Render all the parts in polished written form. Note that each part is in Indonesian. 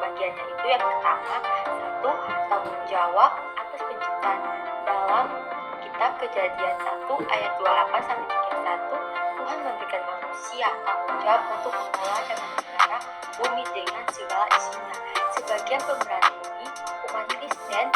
bagiannya itu yang pertama, satu, tanggung jawab atas penciptaan. Dalam kitab Kejadian 1 ayat 28 sampai 31, Tuhan memberikan manusia tanggung jawab untuk mengelola dan memelihara bumi dengan segala isinya. Sebagian pemberan bumi, umat Kristen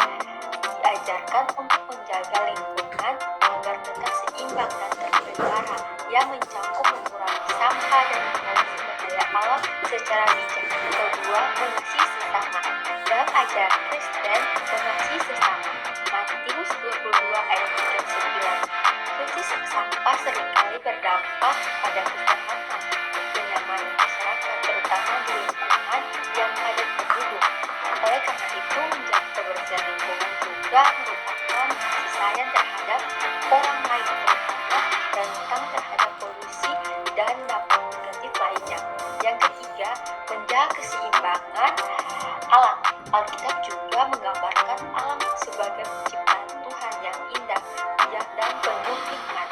diajarkan untuk menjaga lingkungan agar tetap seimbang dan terpelihara, yang mencakup mengurangi sampah dan mengelola sumber daya alam secara bijak. Kedua, mengasihi sesama. Dalam ajaran Kristen, mengasihi sesama, Matius 22 ayat 39. Krisis sampah seringkali berdampak pada kesehatan, kenyamanan masyarakat, terutama di lingkungan yang padat penduduk. Oleh karena itu, menjaga kebersihan lingkungan juga merupakan kasih sayang terhadap orang lain, terutama tentang terhadap polusi dan dampak negatif lainnya. Yang ketiga, menjaga keseimbangan alam. Alkitab juga menggambarkan alam sebagai penciptaan Tuhan yang indah, bijak, dan penuh hikmat.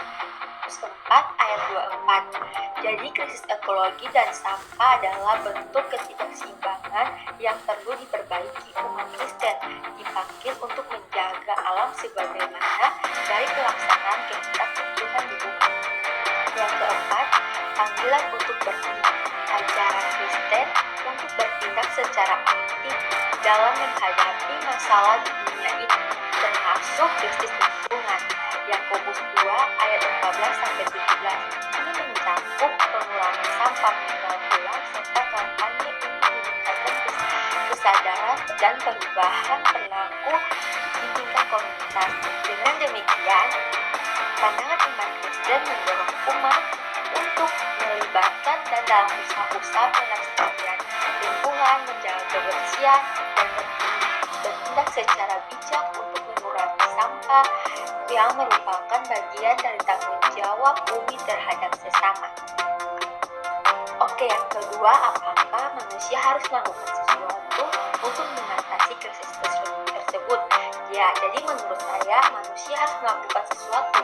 4 ayat 24. Jadi krisis ekologi dan sampah adalah bentuk ketidakseimbangan yang perlu diperbaiki. Umat Kristen dipanggil untuk menjaga alam sebagaimana dari pelaksanaan kehendak Tuhan di bumi. Yang keempat, panggilan untuk bertindak. Ajaran Kristen untuk bertindak secara aktif dalam menghadapi masalah di dunia ini, termasuk krisis lingkungan. Yakobus 2 ayat 14-17. Ini mencakup pengulangan sampah daur ulang serta kampanye untuk meningkatkan kesadaran dan perubahan perilaku di tingkat komunitas. Dengan demikian, pandangan iman Kristen mendorong umat untuk melibatkan dan dalam usaha-usaha pelestarian lingkungan, menjaga kebersihan, dan bertindak secara bijak untuk mengurangi sampah yang merupakan bagian dari tanggung jawab bumi terhadap sesama. Oke, yang kedua, apakah manusia harus melakukan sesuatu untuk mengatasi krisis tersebut? Ya, jadi menurut saya manusia harus melakukan sesuatu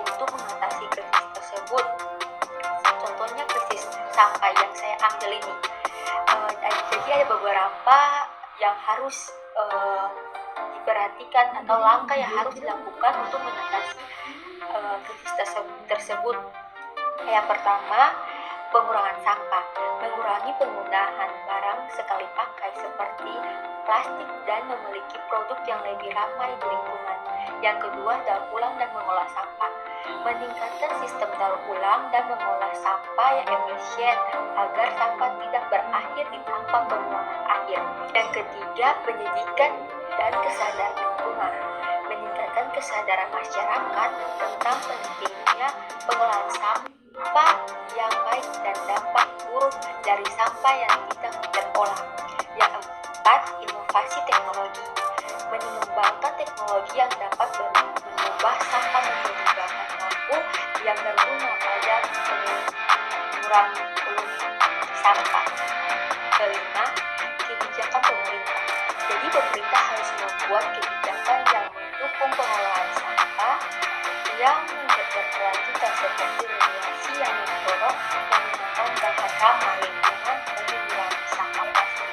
untuk mengatasi krisis tersebut. Contohnya krisis sampah yang saya ambil ini. Jadi ada beberapa yang harus diperhatikan atau langkah yang harus dilakukan untuk mengatasi krisis tersebut. Yang pertama, pengurangan sampah. Mengurangi penggunaan barang sekali pakai seperti plastik dan memiliki produk yang lebih ramah di lingkungan. Yang kedua, daur ulang dan mengolah sampah. Meningkatkan sistem daur ulang dan mengolah sampah yang efisien agar sampah tidak berakhir di tempat pembuangan akhir. Yang ketiga, pendidikan dan kesadaran lingkungan. Meningkatkan kesadaran masyarakat tentang pentingnya pengolahan sampah yang baik dan dampak buruk dari sampah yang tidak terolah. Yang keempat, inovasi teknologi. Mengembangkan teknologi yang dapat mengubah sampah menjadi bahan baku yang berguna pada mengurangi polusi sampah. Kelima, kebijakan pemerintah. Jadi pemerintah harus membuat kebijakan yang mendukung pengolahan sampah yang berkelanjutan seperti regulasi yang mendorong penggunaan bahan ramah lingkungan dan mengurangi sampah plastik.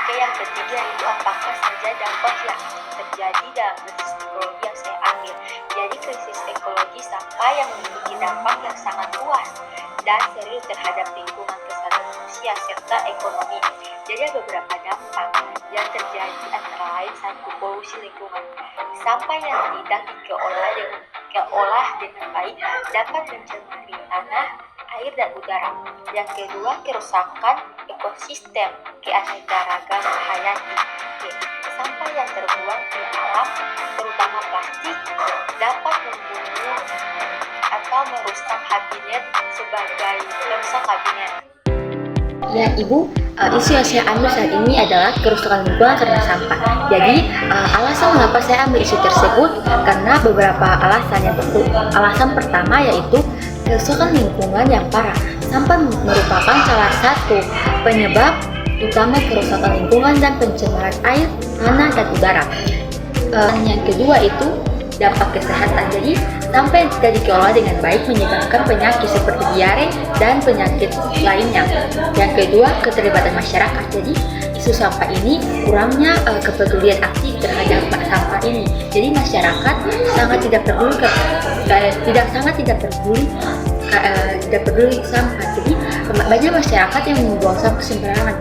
Oke, yang ketiga itu apakah saja dampak yang terjadi dalam krisis ekologi yang saya ambil. Jadi krisis ekologi sampah yang memiliki dampak yang sangat luas dan serius terhadap lingkungan, kesehatan manusia serta ekonomi. Jadi ada beberapa dampak yang terjadi antara lain satu, polusi lingkungan. Sampah yang tidak dikelola dengan baik dapat mencemari tanah, air, dan udara. Yang kedua, kerusakan ekosistem keanekaragaman hayati. Sampah yang terbuang di alam, terutama plastik, dapat membunuh atau merusak habitat sebagai perusak habitat. Ya Ibu, isu yang saya ambil saat ini adalah kerusakan lingkungan karena sampah. Jadi alasan mengapa saya ambil isu tersebut karena beberapa alasan. Alasan pertama yaitu kerusakan lingkungan yang parah. Sampah merupakan salah satu penyebab utama kerusakan lingkungan dan pencemaran air, tanah, dan udara. Yang kedua itu dampak kesehatan. Jadi sampah yang tidak dikelola dengan baik menyebabkan penyakit seperti diare dan penyakit lainnya. Yang kedua, keterlibatan masyarakat. Jadi isu sampah ini kurangnya kepedulian aktif terhadap sampah ini. Jadi masyarakat sangat tidak peduli tidak peduli sampah. Jadi banyak masyarakat yang membuang sampah sembarangan.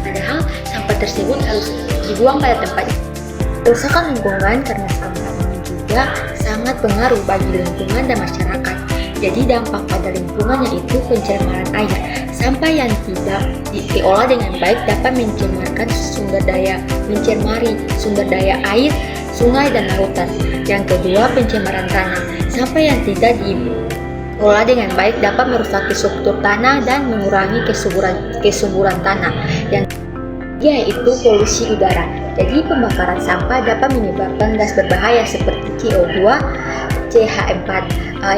Padahal sampah tersebut harus dibuang pada tempatnya. Kerusakan lingkungan karena sampah ini juga sangat pengaruh bagi lingkungan dan masyarakat. Jadi dampak pada lingkungan yaitu pencemaran air. Sampah yang tidak diolah dengan baik dapat mencemari sumber daya air, sungai dan lautan. Yang kedua, pencemaran tanah. Sampah yang tidak diolah dengan baik dapat merusak struktur tanah dan mengurangi kesuburan tanah. Yang yaitu polusi udara. Jadi pembakaran sampah dapat menyebabkan gas berbahaya seperti CO2, CH4.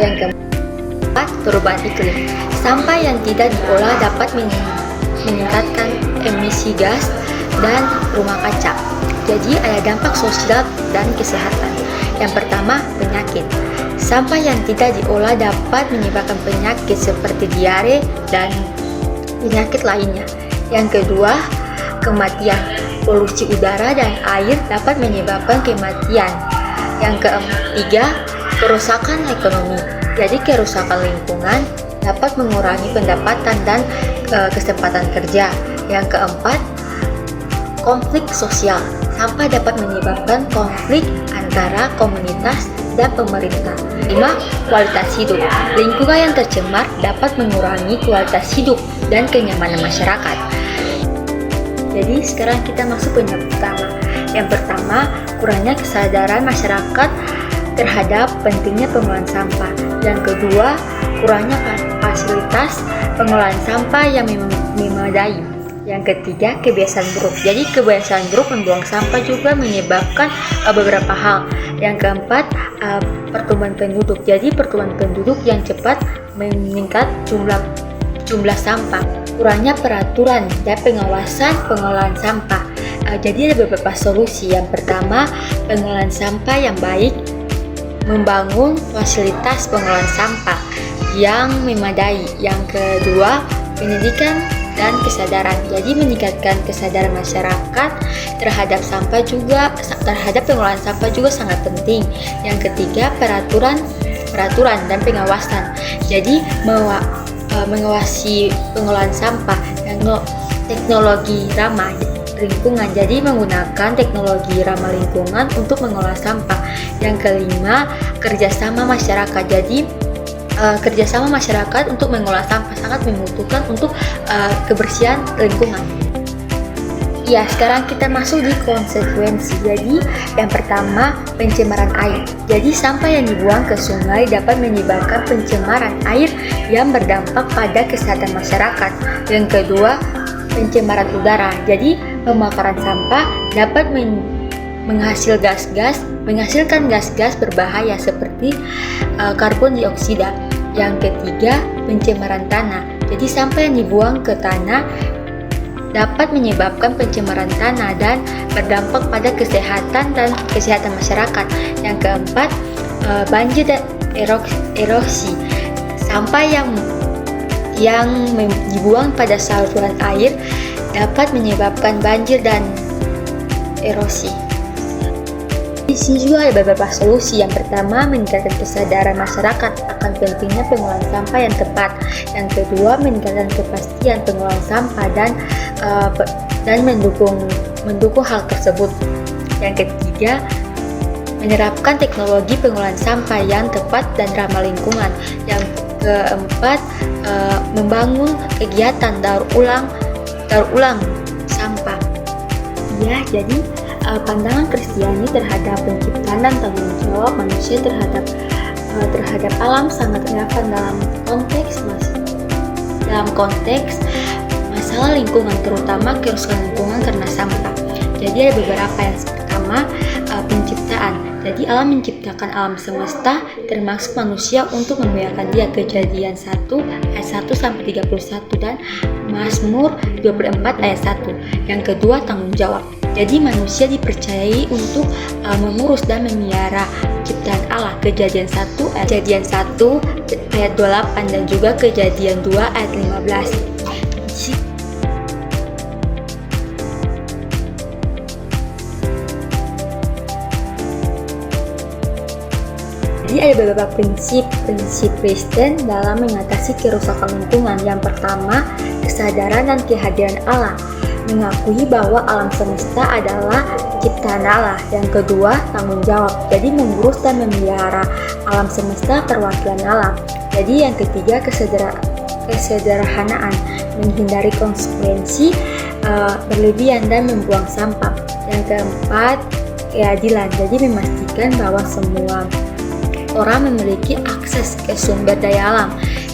Yang keempat, perubahan iklim. Sampah yang tidak diolah dapat meningkatkan emisi gas dan rumah kaca. Jadi ada dampak sosial dan kesehatan. Yang pertama, penyakit. Sampah yang tidak diolah dapat menyebabkan penyakit seperti diare dan penyakit lainnya. Yang kedua, kematian. Polusi udara dan air dapat menyebabkan kematian. Yang ketiga, kerusakan ekonomi. Jadi kerusakan lingkungan dapat mengurangi pendapatan dan kesempatan kerja. Yang keempat, konflik sosial. Sampah dapat menyebabkan konflik antara komunitas dan pemerintah. 5. Kualitas hidup. Lingkungan yang tercemar dapat mengurangi kualitas hidup dan kenyamanan masyarakat. Jadi sekarang kita masuk penyebab utama. Yang pertama, kurangnya kesadaran masyarakat terhadap pentingnya pengolahan sampah. Yang kedua, kurangnya fasilitas pengolahan sampah yang memadai. Yang ketiga, kebiasaan buruk. Jadi kebiasaan buruk membuang sampah juga menyebabkan beberapa hal. Yang keempat, pertumbuhan penduduk. Jadi pertumbuhan penduduk yang cepat meningkat jumlah sampah. Kurangnya peraturan dan pengawasan pengolahan sampah. Jadi ada beberapa solusi. Yang pertama, pengolahan sampah yang baik, membangun fasilitas pengolahan sampah yang memadai. Yang kedua, pendidikan dan kesadaran. Jadi meningkatkan kesadaran masyarakat terhadap pengolahan sampah juga sangat penting. Yang ketiga, peraturan dan pengawasan. Jadi mengawasi pengolahan sampah dan teknologi ramah lingkungan. Jadi menggunakan teknologi ramah lingkungan untuk mengolah sampah. Yang kelima, kerjasama masyarakat. Jadi kerjasama masyarakat untuk mengolah sampah sangat membutuhkan untuk kebersihan lingkungan. Ya, sekarang kita masuk di konsekuensi. Jadi, yang pertama, pencemaran air. Jadi, sampah yang dibuang ke sungai dapat menyebabkan pencemaran air yang berdampak pada kesehatan masyarakat. Yang kedua, pencemaran udara. Jadi, pembakaran sampah dapat menghasilkan gas-gas berbahaya seperti karbon dioksida. Yang ketiga, pencemaran tanah. Jadi, sampah yang dibuang ke tanah dapat menyebabkan pencemaran tanah dan berdampak pada kesehatan masyarakat. Yang keempat, banjir dan erosi. Sampah yang dibuang pada saluran air dapat menyebabkan banjir dan erosi. Di sini juga ada beberapa solusi. Yang pertama, meningkatkan kesadaran masyarakat akan pentingnya pengolahan sampah yang tepat. Yang kedua, meningkatkan kepastian pengolahan sampah dan mendukung hal tersebut. Yang ketiga, menerapkan teknologi pengolahan sampah yang tepat dan ramah lingkungan. Yang keempat, membangun kegiatan daur ulang sampah. Ya, jadi pandangan Kristiani terhadap penciptaan dan tanggung jawab manusia terhadap alam sangat relevan dalam konteks masalah lingkungan, terutama kerusakan lingkungan karena sampah. Jadi ada beberapa. Yang pertama, penciptaan. Jadi Allah menciptakan alam semesta termasuk manusia untuk memuliakan Dia. Kejadian 1 ayat 1 sampai 31 dan Mazmur 24 ayat 1. Yang kedua, tanggung jawab. Jadi manusia dipercayai untuk mengurus dan memelihara ciptaan Allah, Kejadian 1 ayat 28 dan juga Kejadian 2 ayat 15. Jadi ada beberapa prinsip Kristen dalam mengatasi kerusakan lingkungan. Yang pertama, kesadaran dan kehadiran Allah, mengakui bahwa alam semesta adalah ciptaan Allah. Yang kedua, tanggung jawab, jadi mengurus dan memelihara alam semesta, perwakilan alam. Jadi yang ketiga, kesederhanaan, menghindari konsekuensi berlebihan dan membuang sampah. Yang keempat, keadilan, jadi memastikan bahwa semua orang memiliki akses ke sumber daya alam.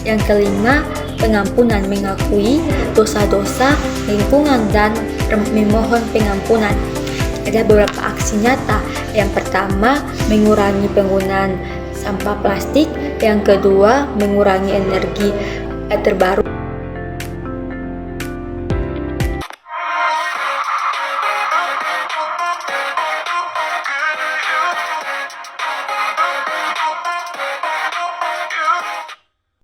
Yang kelima, pengampunan, mengakui dosa-dosa lingkungan dan memohon pengampunan. Ada beberapa aksi nyata. Yang pertama, mengurangi penggunaan sampah plastik. Yang kedua, mengurangi energi terbaru.